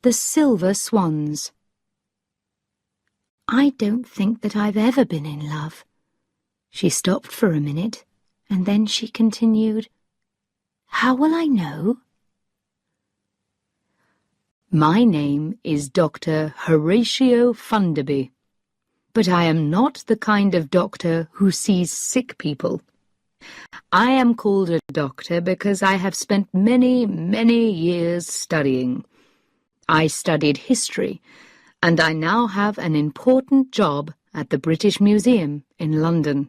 The Silver Swans. I don't think that I've ever been in love. She stopped for a minute, and then she continued, How will I know? My name is Dr. Horatio Funderby, but I am not the kind of doctor who sees sick people. I am called a doctor because I have spent many, many years studying. I studied history, and I now have an important job at the British Museum in London.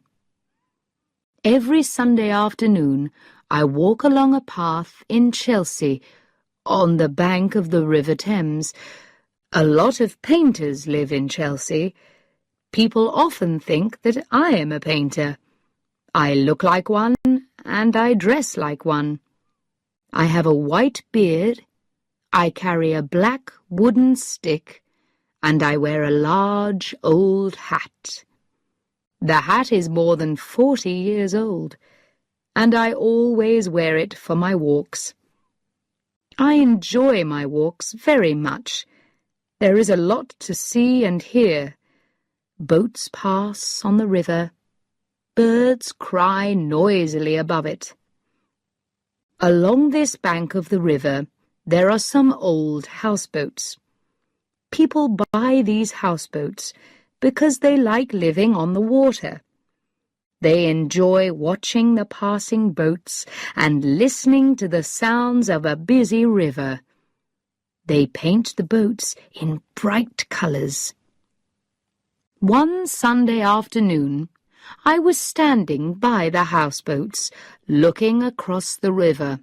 Every Sunday afternoon, I walk along a path in Chelsea, on the bank of the River Thames. A lot of painters live in Chelsea. People often think that I am a painter. I look like one, and I dress like one. I have a white beard, I carry a black wooden stick, and I wear a large old hat. The hat is more than 40 years old, and I always wear it for my walks. I enjoy my walks very much. There is a lot to see and hear. Boats pass on the river. Birds cry noisily above it. Along this bank of the river, there are some old houseboats. People buy these houseboats because they like living on the water. They enjoy watching the passing boats and listening to the sounds of a busy river. They paint the boats in bright colours. One Sunday afternoon, I was standing by the houseboats, looking across the river.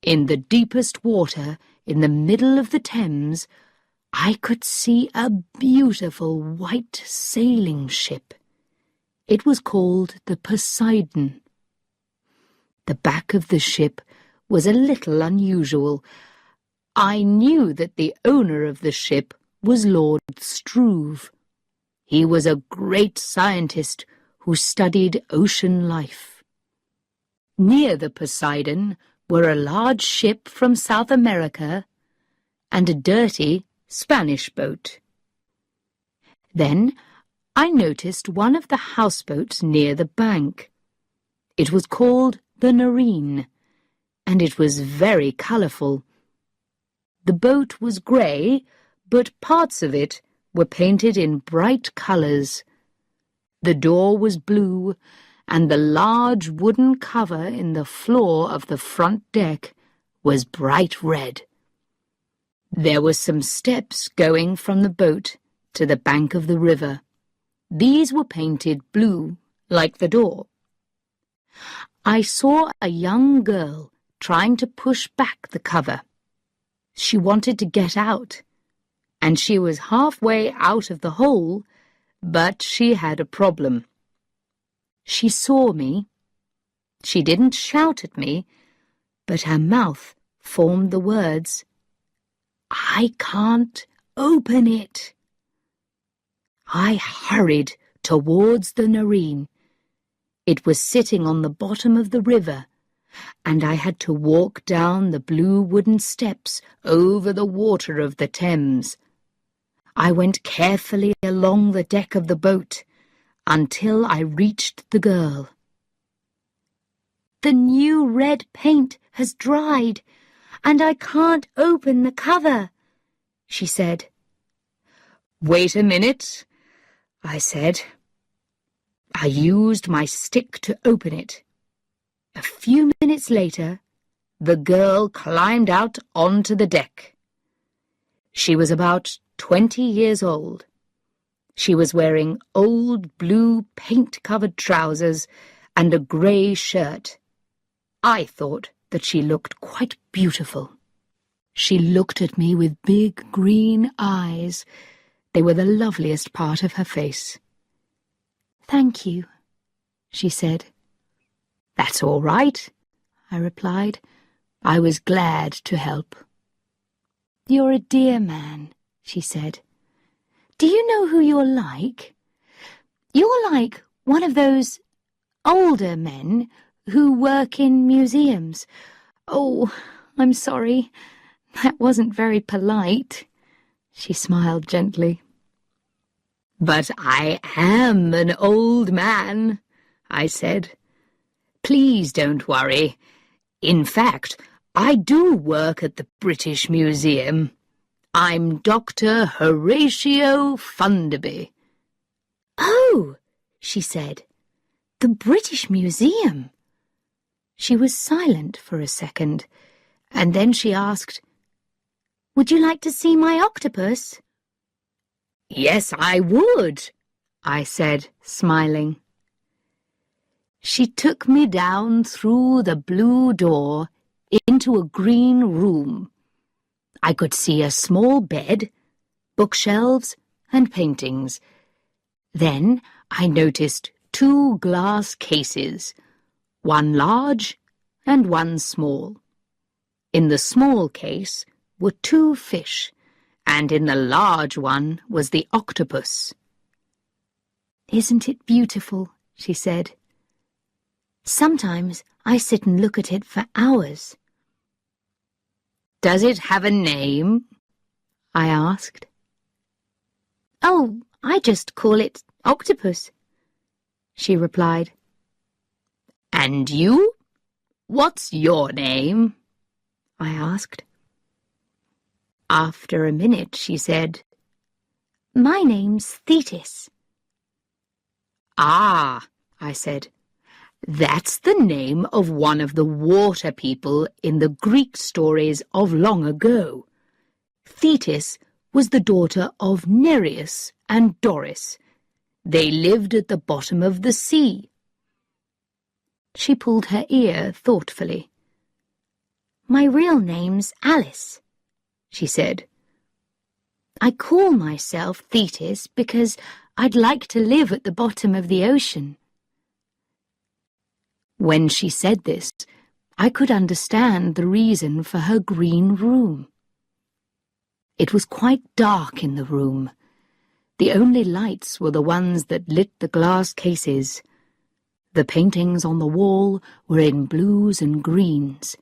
In the deepest water, in the middle of the Thames, I could see a beautiful white sailing ship. It was called the Poseidon. The back of the ship was a little unusual. I knew that the owner of the ship was Lord Struve. He was a great scientist who studied ocean life. Near the Poseidon were a large ship from South America and a dirty Spanish boat. Then I noticed one of the houseboats near the bank. It was called the Nareen, and it was very colourful. The boat was grey, but parts of it were painted in bright colours. The door was blue, and the large wooden cover in the floor of the front deck was bright red. There were some steps going from the boat to the bank of the river. These were painted blue, like the door. I saw a young girl trying to push back the cover. She wanted to get out, and she was halfway out of the hole, but she had a problem. She saw me. She didn't shout at me, but her mouth formed the words, "I can't open it." I hurried towards the Nareen. It was sitting on the bottom of the river, and I had to walk down the blue wooden steps over the water of the Thames. I went carefully along the deck of the boat until I reached the girl. "The new red paint has dried, and I can't open the cover," she said. "Wait a minute," I said. I used my stick to open it. A few minutes later, the girl climbed out onto the deck. She was about 20 years old. She was wearing old blue paint-covered trousers and a grey shirt. I thought that she looked quite beautiful. She looked at me with big green eyes. They were the loveliest part of her face. "Thank you," she said. "That's all right," I replied. I was glad to help. "You're a dear man," she said. "Do you know who you're like? You're like one of those older men who work in museums. Oh, I'm sorry. That wasn't very polite. She smiled gently. But I am an old man, I said. Please don't worry. In fact, I do work at the British Museum. I'm Dr. Horatio Funderby. Oh, she said, the British Museum. She was silent for a second, and then she asked, Would you like to see my octopus? Yes, I would, I said, smiling. She took me down through the blue door into a green room. I could see a small bed, bookshelves, and paintings. Then I noticed 2 glass cases, one large and one small. In the small case were 2 fish, and in the large one was the octopus. Isn't it beautiful? She said. Sometimes I sit and look at it for hours. Does it have a name? I asked. Oh, I just call it octopus, she replied. And you? What's your name? I asked. After a minute, she said, My name's Thetis. Ah, I said, that's the name of one of the water people in the Greek stories of long ago. Thetis was the daughter of Nereus and Doris. They lived at the bottom of the sea. She pulled her ear thoughtfully. My real name's Alice, she said. I call myself Thetis because I'd like to live at the bottom of the ocean. When she said this, I could understand the reason for her green room. It was quite dark in the room. The only lights were the ones that lit the glass cases. The paintings on the wall were in blues and greens,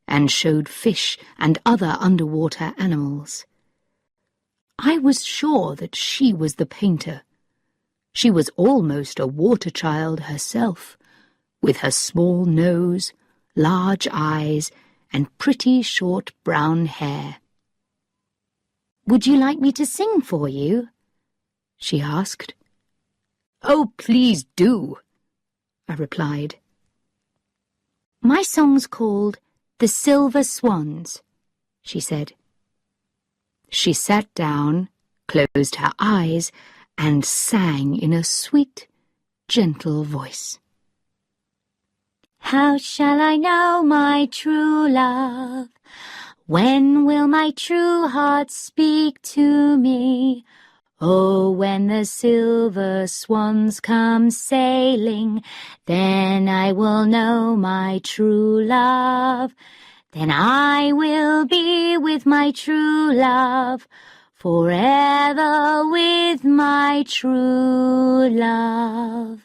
and showed fish and other underwater animals. I was sure that she was the painter. She was almost a water child herself, with her small nose, large eyes, and pretty short brown hair. Would you like me to sing for you? She asked. Oh, please do, I replied. My song's called The Silver Swans, she said. She sat down, closed her eyes, and sang in a sweet, gentle voice. How shall I know my true love? When will my true heart speak to me? Oh, when the silver swans come sailing, then I will know my true love. Then I will be with my true love, forever with my true love.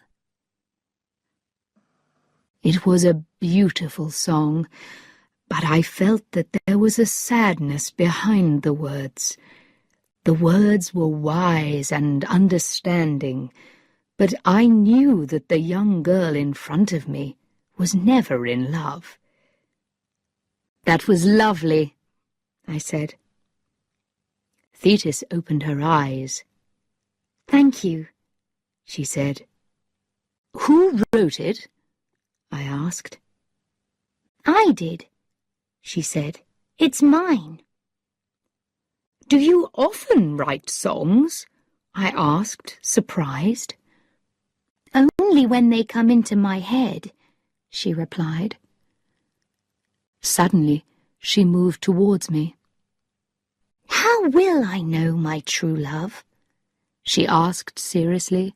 It was a beautiful song, but I felt that there was a sadness behind the words. The words were wise and understanding, but I knew that the young girl in front of me was never in love. That was lovely, I said. Thetis opened her eyes. Thank you, she said. Who wrote it? I asked. I did, she said. It's mine. Do you often write songs? I asked, surprised. Only when they come into my head, she replied. Suddenly, she moved towards me. How will I know my true love? She asked seriously.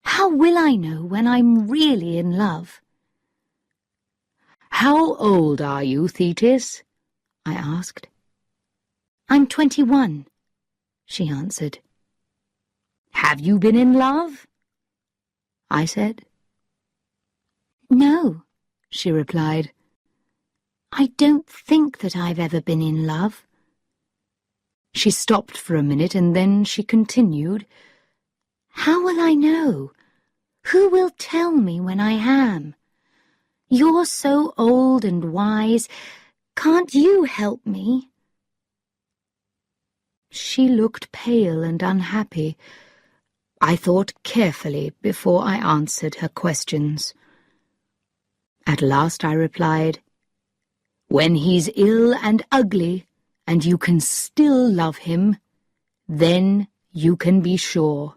How will I know when I'm really in love? How old are you, Thetis? I asked. I'm 21, she answered. Have you been in love? I said. No, she replied. I don't think that I've ever been in love. She stopped for a minute and then she continued, How will I know? Who will tell me when I am? You're so old and wise. Can't you help me? She looked pale and unhappy. I thought carefully before I answered her questions. At last I replied, When he's ill and ugly, and you can still love him, then you can be sure.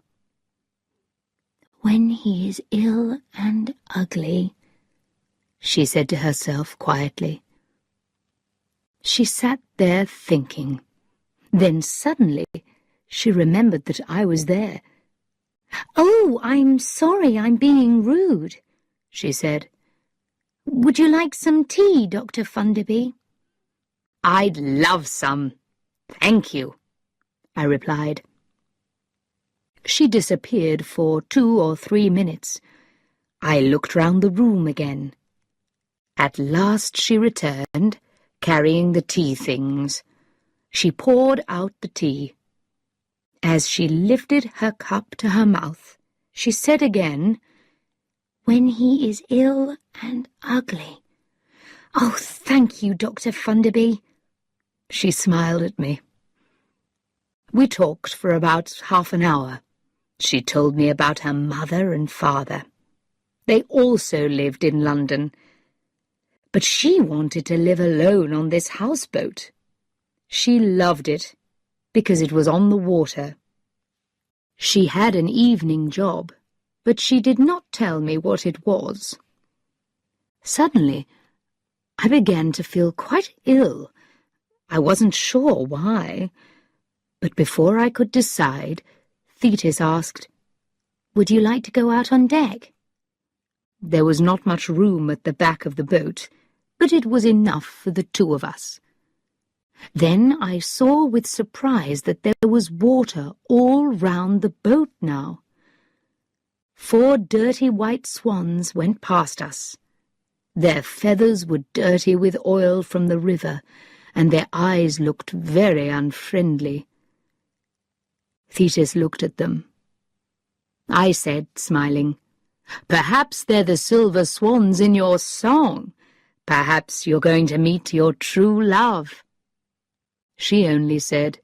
When he is ill and ugly, she said to herself quietly. She sat there thinking. Then suddenly she remembered that I was there. Oh, I'm sorry I'm being rude, she said. Would you like some tea, Dr. Funderby? I'd love some. Thank you, I replied. She disappeared for 2 or 3 minutes. I looked round the room again. At last she returned, carrying the tea things. She poured out the tea. As she lifted her cup to her mouth, she said again, When he is ill and ugly. Oh, thank you, Dr. Funderby. She smiled at me. We talked for about half an hour. She told me about her mother and father. They also lived in London. But she wanted to live alone on this houseboat. She loved it because it was on the water. She had an evening job, but she did not tell me what it was. Suddenly, I began to feel quite ill. I wasn't sure why, but before I could decide, Thetis asked, Would you like to go out on deck? There was not much room at the back of the boat, but it was enough for the 2 of us. Then I saw with surprise that there was water all round the boat now. 4 dirty white swans went past us. Their feathers were dirty with oil from the river, and their eyes looked very unfriendly. Thetis looked at them. I said, smiling, Perhaps they're the silver swans in your song. Perhaps you're going to meet your true love. She only said,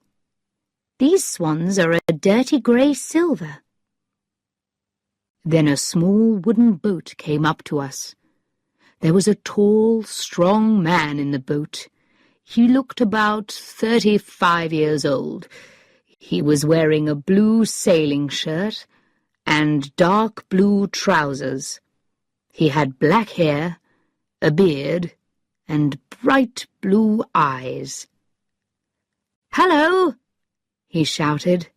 These swans are a dirty grey silver. Then a small wooden boat came up to us. There was a tall, strong man in the boat. He looked about 35 years old. He was wearing a blue sailing shirt and dark blue trousers. He had black hair, a beard, and bright blue eyes. "Hello!" he shouted,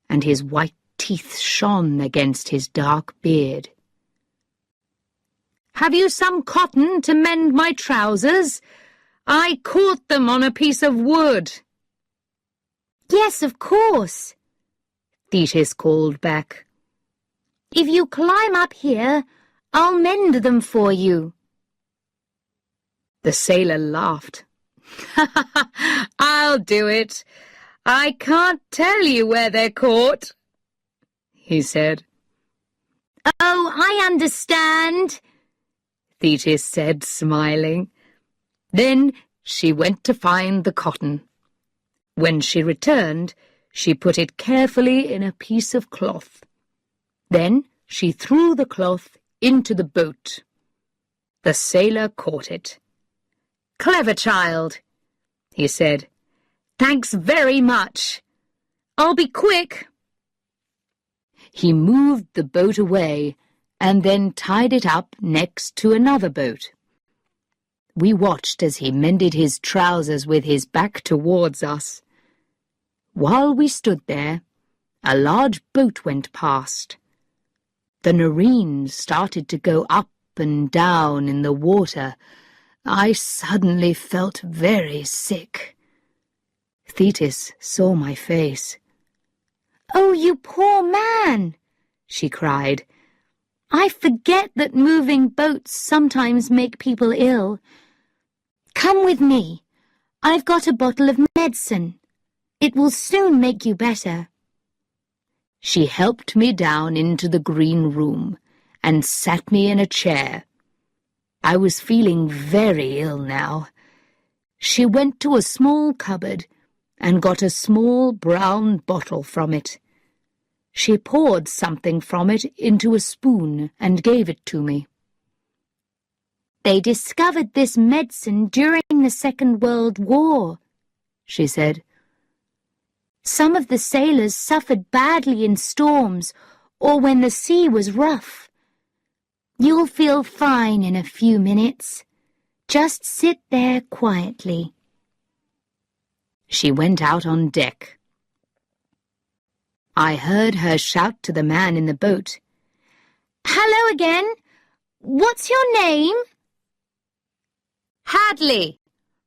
and his white teeth shone against his dark beard. "Have you some cotton to mend my trousers? I caught them on a piece of wood." "Yes, of course," Thetis called back. "If you climb up here, I'll mend them for you." The sailor laughed. "I'll do it. I can't tell you where they're caught," he said. "Oh, I understand," Thetis said, smiling. Then she went to find the cotton. When she returned, she put it carefully in a piece of cloth. Then she threw the cloth into the boat. The sailor caught it. "Clever child," he said. "Thanks very much. I'll be quick." He moved the boat away and then tied it up next to another boat. We watched as he mended his trousers with his back towards us. While we stood there, a large boat went past. The Narines started to go up and down in the water. I suddenly felt very sick. Thetis saw my face. "Oh, you poor man!" she cried. "I forget that moving boats sometimes make people ill. Come with me. I've got a bottle of medicine. It will soon make you better. She helped me down into the green room and sat me in a chair. I was feeling very ill now. She went to a small cupboard and got a small brown bottle from it. She poured something from it into a spoon and gave it to me. They discovered this medicine during the Second World War, she said. Some of the sailors suffered badly in storms or when the sea was rough. You'll feel fine in a few minutes. Just sit there quietly. She went out on deck. I heard her shout to the man in the boat. Hello again. What's your name? Hadley.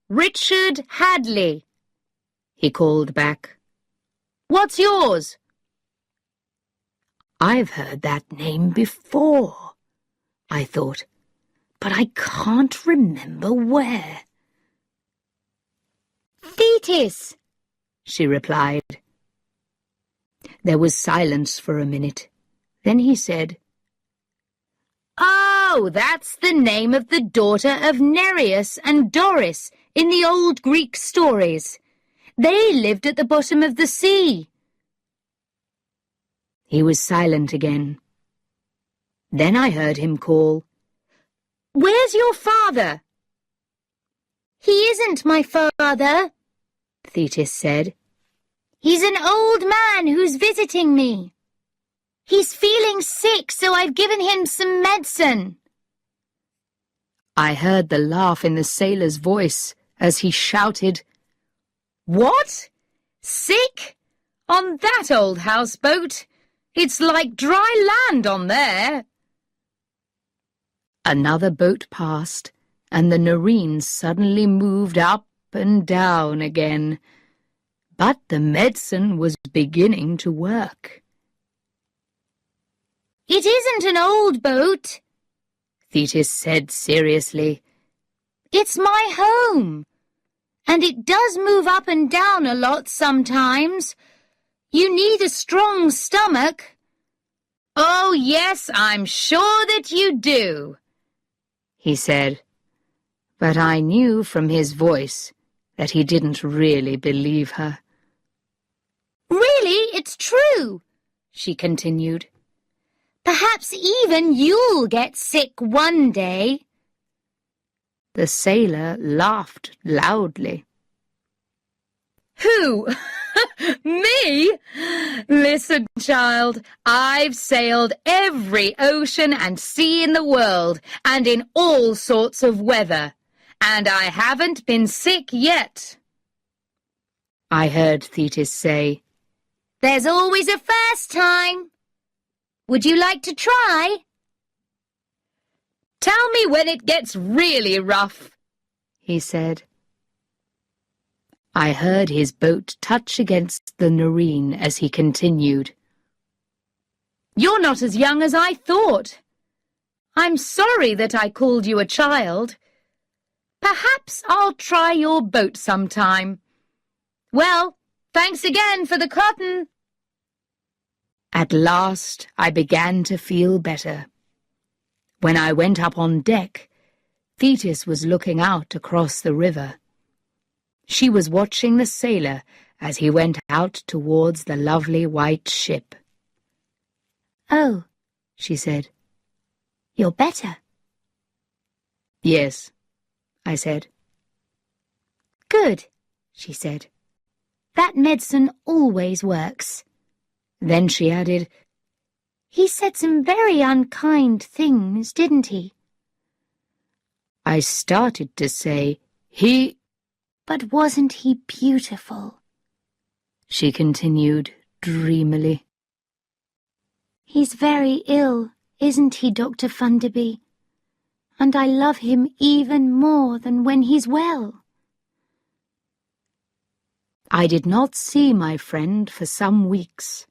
Richard Hadley, he called back. What's yours? I've heard that name before, I thought, but I can't remember where. Thetis, she replied. There was silence for a minute. Then he said, Oh, that's the name of the daughter of Nereus and Doris in the old Greek stories. They lived at the bottom of the sea. He was silent again. Then I heard him call, Where's your father? He isn't my father, Thetis said. He's an old man who's visiting me. He's feeling sick, so I've given him some medicine. I heard the laugh in the sailor's voice as he shouted, What? Sick? On that old houseboat? It's like dry land on there. Another boat passed, and the Noreen suddenly moved up and down again. But the medicine was beginning to work. It isn't an old boat, Thetis said seriously. It's my home, and it does move up and down a lot sometimes. You need a strong stomach. Oh, yes, I'm sure that you do, he said. But I knew from his voice that he didn't really believe her. Really, it's true, she continued. Perhaps even you'll get sick one day. The sailor laughed loudly. Who? Me? Listen, child, I've sailed every ocean and sea in the world, and in all sorts of weather, and I haven't been sick yet. I heard Thetis say, There's always a first time. Would you like to try? Tell me when it gets really rough, he said. I heard his boat touch against the Noreen as he continued. You're not as young as I thought. I'm sorry that I called you a child. Perhaps I'll try your boat sometime. Well, thanks again for the cotton. At last I began to feel better. When I went up on deck, Thetis was looking out across the river. She was watching the sailor as he went out towards the lovely white ship. Oh, she said, you're better. Yes, I said. Good, she said. That medicine always works. Then she added, He said some very unkind things, didn't he? I started to say, But wasn't he beautiful? She continued dreamily. He's very ill, isn't he, Dr. Funderby? And I love him even more than when he's well. I did not see my friend for some weeks.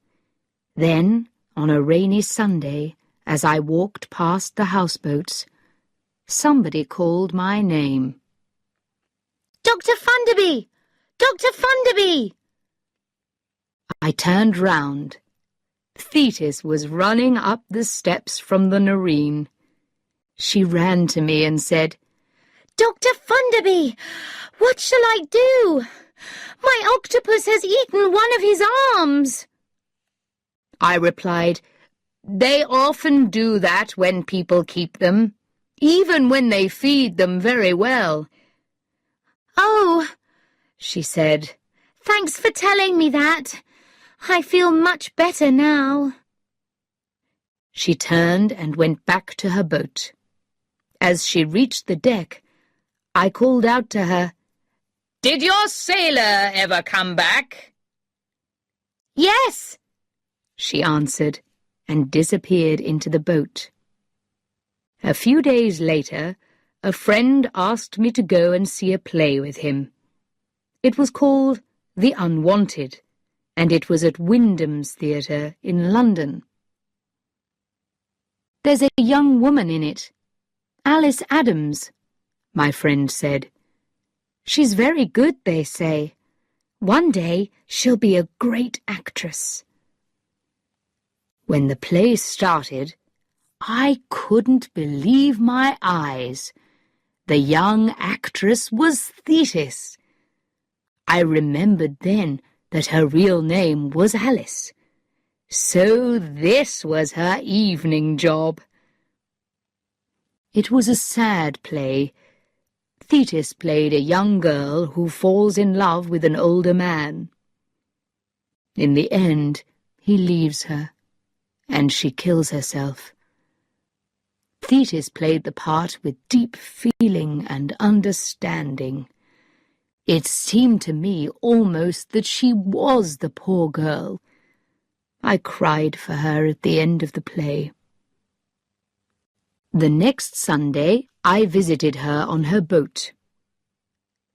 Then, on a rainy Sunday, as I walked past the houseboats, somebody called my name. Dr. Funderby! Dr. Funderby! I turned round. Thetis was running up the steps from the Nareen. She ran to me and said, Dr. Funderby, what shall I do? My octopus has eaten one of his arms. I replied, They often do that when people keep them, even when they feed them very well. Oh, she said. Thanks for telling me that. I feel much better now. She turned and went back to her boat. As she reached the deck, I called out to her, Did your sailor ever come back? Yes, she answered, and disappeared into the boat. A few days later, a friend asked me to go and see a play with him. It was called The Unwanted, and it was at Wyndham's Theatre in London. There's a young woman in it, Alice Adams, my friend said. She's very good, they say. One day she'll be a great actress. When the play started, I couldn't believe my eyes. The young actress was Thetis. I remembered then that her real name was Alice. So this was her evening job. It was a sad play. Thetis played a young girl who falls in love with an older man. In the end, he leaves her, and she kills herself. Thetis played the part with deep feeling and understanding. It seemed to me almost that she was the poor girl. I cried for her at the end of the play. The next Sunday, I visited her on her boat.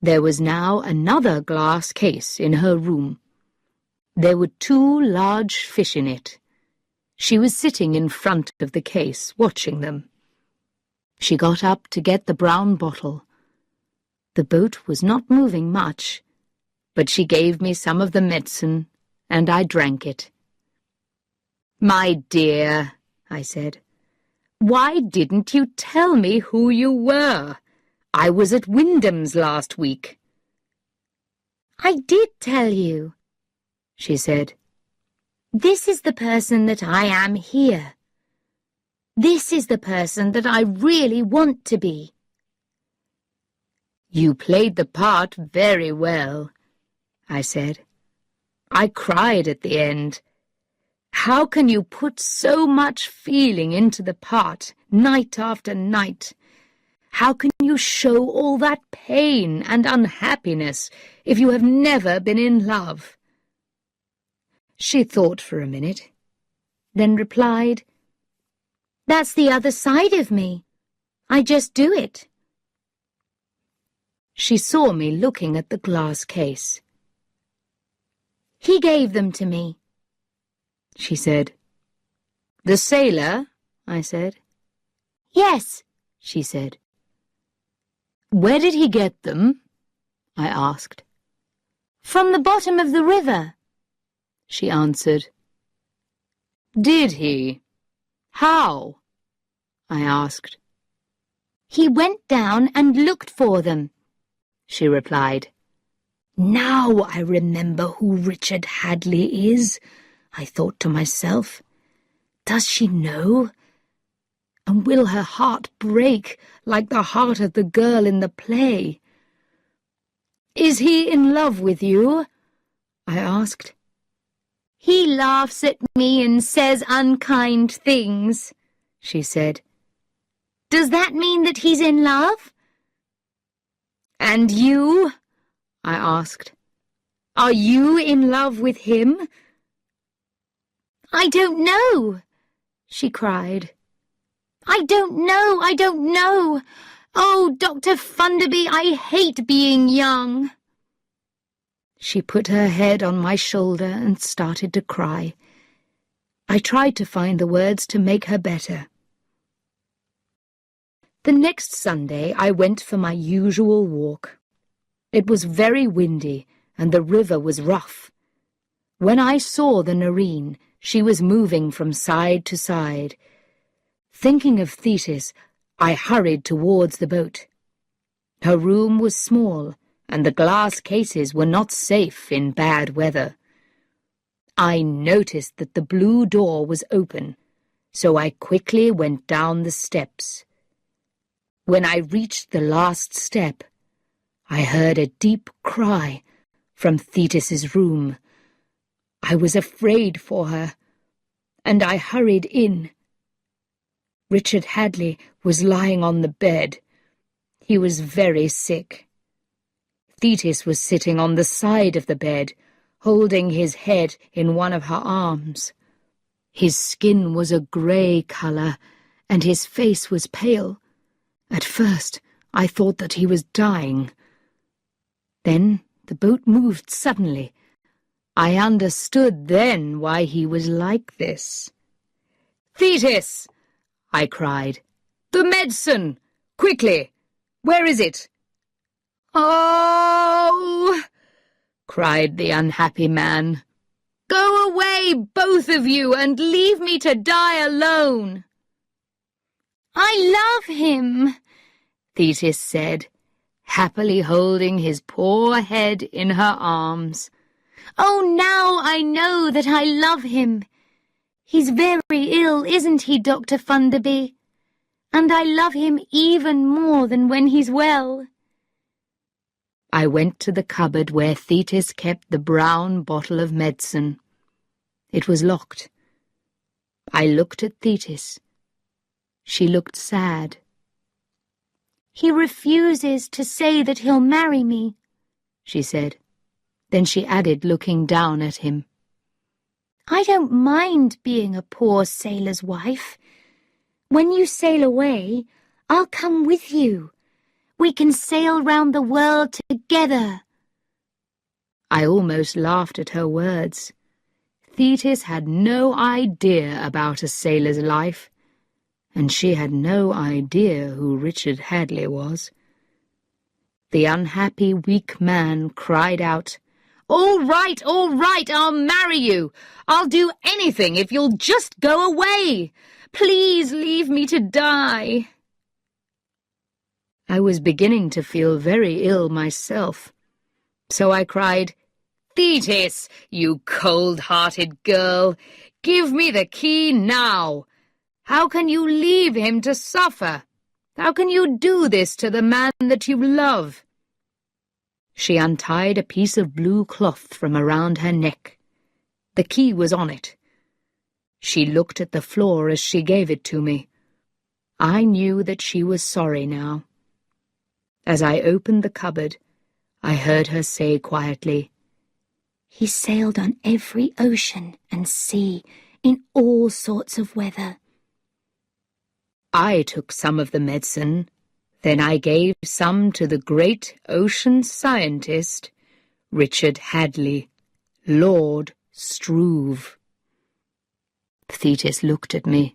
There was now another glass case in her room. There were 2 large fish in it. She was sitting in front of the case, watching them. She got up to get the brown bottle. The boat was not moving much, but she gave me some of the medicine, and I drank it. My dear, I said, why didn't you tell me who you were? I was at Wyndham's last week. I did tell you, she said. This is the person that I am here. This is the person that I really want to be. You played the part very well, I said. I cried at the end. How can you put so much feeling into the part, night after night? How can you show all that pain and unhappiness if you have never been in love? She thought for a minute, then replied, That's the other side of me. I just do it. She saw me looking at the glass case. He gave them to me, she said. The sailor? I said. Yes, she said. Where did he get them? I asked. From the bottom of the river, she answered. Did he? How? I asked. He went down and looked for them, she replied. Now I remember who Richard Hadley is, I thought to myself. Does she know? And will her heart break like the heart of the girl in the play? Is he in love with you? I asked. He laughs at me and says unkind things, she said. Does that mean that he's in love? And you? I asked. Are you in love with him? I don't know, she cried. I don't know. Oh, Dr. Funderby, I hate being young. She put her head on my shoulder and started to cry. I tried to find the words to make her better. The next Sunday I went for my usual walk. It was very windy, and the river was rough. When I saw the Nerine, she was moving from side to side. Thinking of Thetis, I hurried towards the boat. Her room was small, and the glass cases were not safe in bad weather. I noticed that the blue door was open, so I quickly went down the steps. When I reached the last step, I heard a deep cry from Thetis's room. I was afraid for her, and I hurried in. Richard Hadley was lying on the bed. He was very sick. Thetis was sitting on the side of the bed, holding his head in one of her arms. His skin was a grey colour, and his face was pale. At first, I thought that he was dying. Then the boat moved suddenly. I understood then why he was like this. "Thetis!" I cried. "The medicine! Quickly! Where is it?" "Oh!" cried the unhappy man. "Go away, both of you, and leave me to die alone." "I love him," Thetis said, happily holding his poor head in her arms. "Oh, now I know that I love him. He's very ill, isn't he, Dr. Funderby? And I love him even more than when he's well." I went to the cupboard where Thetis kept the brown bottle of medicine. It was locked. I looked at Thetis. She looked sad. "He refuses to say that he'll marry me," she said. Then she added, looking down at him, "I don't mind being a poor sailor's wife. When you sail away, I'll come with you. We can sail round the world together." I almost laughed at her words. Thetis had no idea about a sailor's life, and she had no idea who Richard Hadley was. The unhappy, weak man cried out, all right, I'll marry you. I'll do anything if you'll just go away. Please leave me to die." I was beginning to feel very ill myself, so I cried, "Thetis, you cold-hearted girl, give me the key now. How can you leave him to suffer? How can you do this to the man that you love?" She untied a piece of blue cloth from around her neck. The key was on it. She looked at the floor as she gave it to me. I knew that she was sorry now. As I opened the cupboard, I heard her say quietly, "He sailed on every ocean and sea in all sorts of weather." I took some of the medicine. Then I gave some to the great ocean scientist, Richard Hadley, Lord Struve. Thetis looked at me.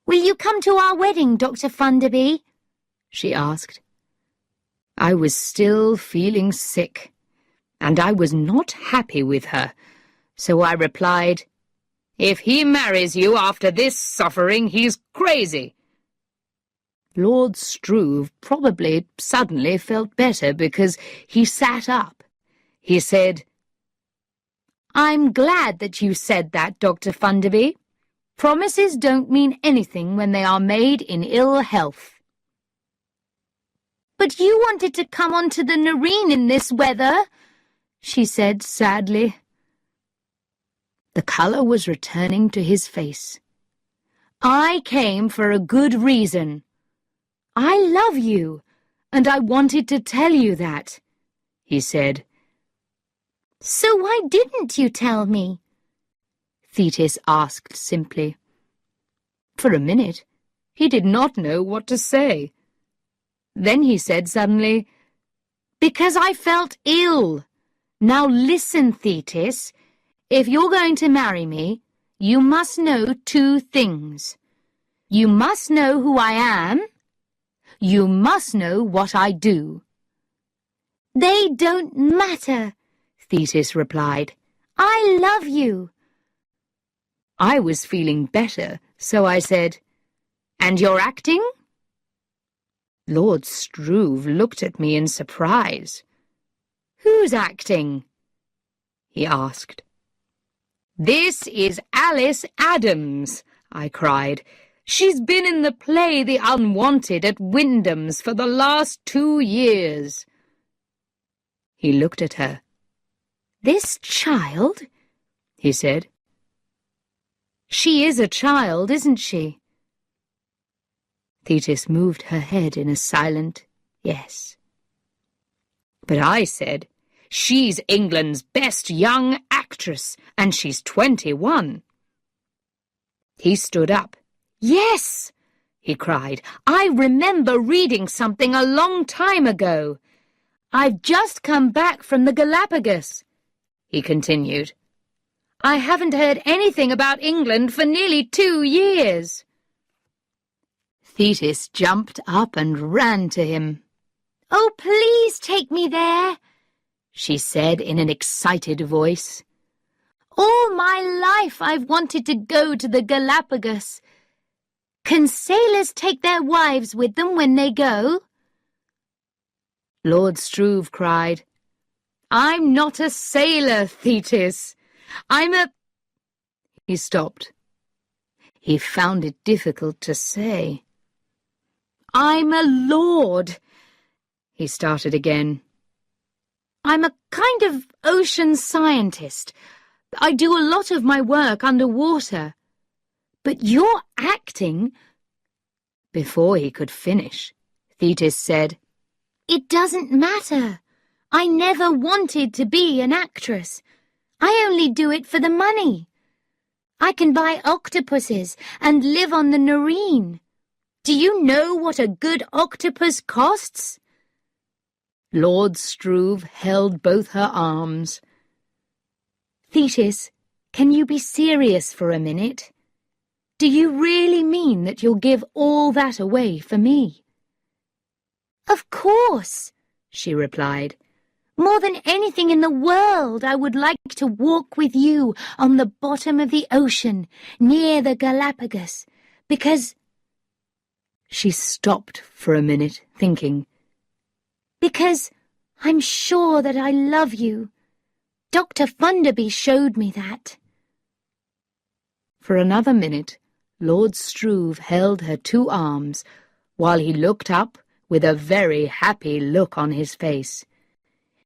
"Will you come to our wedding, Dr. Funderby?" she asked. I was still feeling sick, and I was not happy with her, so I replied, "If he marries you after this suffering, he's crazy." Lord Struve probably suddenly felt better because he sat up. He said, "I'm glad that you said that, Dr. Funderby. Promises don't mean anything when they are made in ill health." "But you wanted to come onto the Nerine in this weather," she said sadly. The colour was returning to his face. "I came for a good reason. I love you, and I wanted to tell you that," he said. "So why didn't you tell me?" Thetis asked simply. For a minute, he did not know what to say. Then he said suddenly, "Because I felt ill. Now listen, Thetis. If you're going to marry me, you must know two things. You must know who I am. You must know what I do." They don't matter, Thetis replied. I love you. I was feeling better, so I said, And you're acting? Lord Struve looked at me in surprise. Who's acting? He asked. This is Alice Adams, I cried. She's been in the play The Unwanted at Wyndham's for the last 2 years. He looked at her. This child? He said. She is a child, isn't she? Thetis moved her head in a silent yes. But I said, She's England's best young actress, and she's 21. He stood up. Yes, he cried. I remember reading something a long time ago. I've just come back from the Galapagos, he continued. I haven't heard anything about England for nearly 2 years. Thetis jumped up and ran to him. Oh, please take me there, she said in an excited voice. All my life I've wanted to go to the Galapagos. Can sailors take their wives with them when they go? Lord Struve cried, I'm not a sailor, Thetis. I'm a... He stopped. He found it difficult to say. I'm a lord, he started again. I'm a kind of ocean scientist. I do a lot of my work underwater. But you're acting... Before he could finish, Thetis said, It doesn't matter. I never wanted to be an actress. I only do it for the money. I can buy octopuses and live on the Nerine. Do you know what a good octopus costs? Lord Struve held both her arms. Thetis, can you be serious for a minute? Do you really mean that you'll give all that away for me? Of course, she replied. More than anything in the world, I would like to walk with you on the bottom of the ocean, near the Galapagos, because... She stopped for a minute, thinking. Because I'm sure that I love you. Dr. Funderby showed me that. For another minute, Lord Struve held her 2 arms, while he looked up with a very happy look on his face.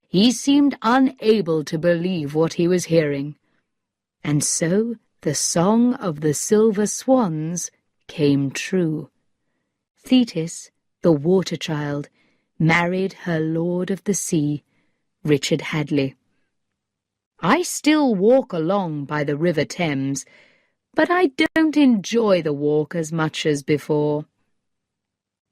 He seemed unable to believe what he was hearing. And so the song of the silver swans came true. Thetis, the water child, married her lord of the sea, Richard Hadley. I still walk along by the River Thames, but I don't enjoy the walk as much as before.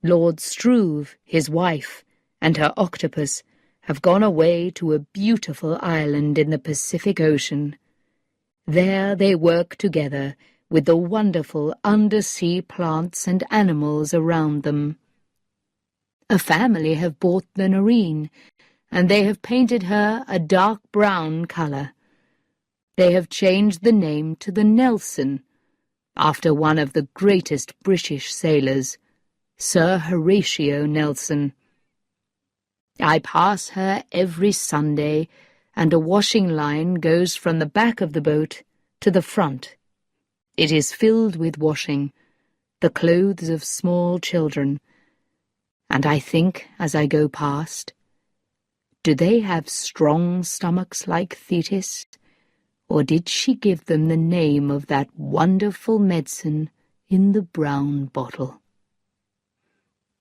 Lord Struve, his wife, and her octopus have gone away to a beautiful island in the Pacific Ocean. There they work together with the wonderful undersea plants and animals around them. A family have bought the Nerine, and they have painted her a dark brown colour. They have changed the name to the Nelson, after one of the greatest British sailors, Sir Horatio Nelson. I pass her every Sunday, and a washing line goes from the back of the boat to the front. It is filled with washing, the clothes of small children, and I think as I go past, do they have strong stomachs like Thetis, or did she give them the name of that wonderful medicine in the brown bottle?